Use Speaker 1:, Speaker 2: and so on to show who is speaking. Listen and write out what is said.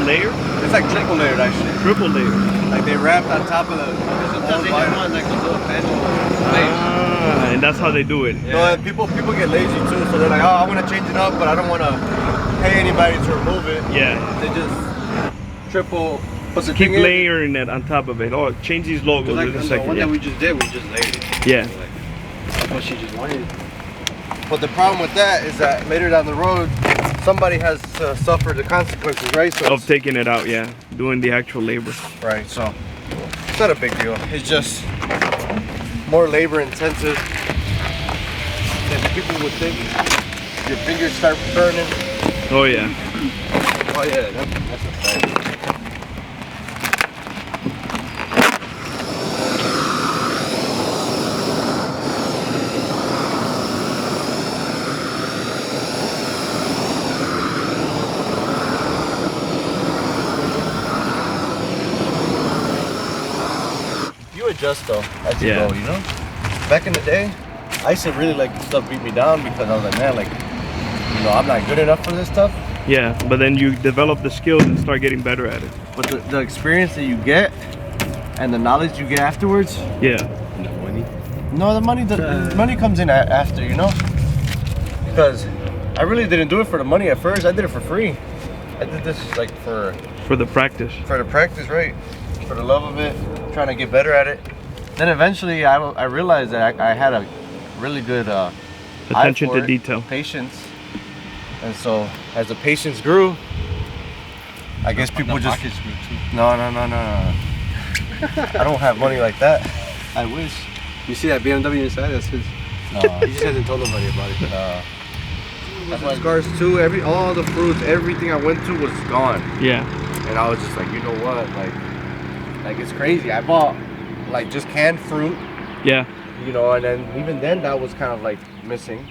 Speaker 1: layer?
Speaker 2: It's like triple layered actually.
Speaker 1: Triple layer.
Speaker 2: Like they wrapped on top of the.
Speaker 3: Sometimes they have one like a little panel.
Speaker 1: And that's how they do it.
Speaker 2: Yeah. No, and people get lazy too, so they're like, oh, I want to change it up, but I don't want to pay anybody to remove it.
Speaker 1: Yeah.
Speaker 2: They just triple.
Speaker 1: Keep layering it on top of it. Oh, change these logos
Speaker 3: Like
Speaker 1: in a
Speaker 3: the
Speaker 1: second.
Speaker 3: one
Speaker 1: Yeah.
Speaker 3: that we just did, we just layered it.
Speaker 1: Yeah.
Speaker 3: Like, what she just wanted.
Speaker 2: But the problem with that is that later down the road, somebody has to suffer the consequences, right? So
Speaker 1: Of taking it out, yeah. Doing the actual labor.
Speaker 2: right, so it's not a big deal. It's just more labor intensive than people would think. Your fingers start burning.
Speaker 1: Oh yeah.
Speaker 2: Oh yeah, that's a fact. Adjust though as you go, you know. Back in the day, I used to really like stuff beat me down because I was like, man, like, you know, I'm not good enough for this stuff.
Speaker 1: Yeah, but then you develop the skills and start getting better at it.
Speaker 2: But the experience that you get and the knowledge you get afterwards.
Speaker 1: Yeah.
Speaker 3: And the money.
Speaker 2: No, the money comes in after, you know. Because I really didn't do it for the money at first. I did it for free. I did this like for
Speaker 1: the practice.
Speaker 2: For the practice, right? For the love of it, trying to get better at it. Then eventually I realized that I had a really good
Speaker 1: attention to detail,
Speaker 2: patience, and so as the patience grew, I guess people just no. I don't have money like that.
Speaker 3: I wish. You see that BMW inside? That's his.
Speaker 2: No,
Speaker 3: he just hasn't told nobody about it.
Speaker 2: That's my scars too. All the fruits, everything I went to was gone.
Speaker 1: Yeah.
Speaker 2: And I was just like, you know what, like it's crazy. I bought like just canned fruit.
Speaker 1: Yeah.
Speaker 2: You know, and then even then that was kind of like missing.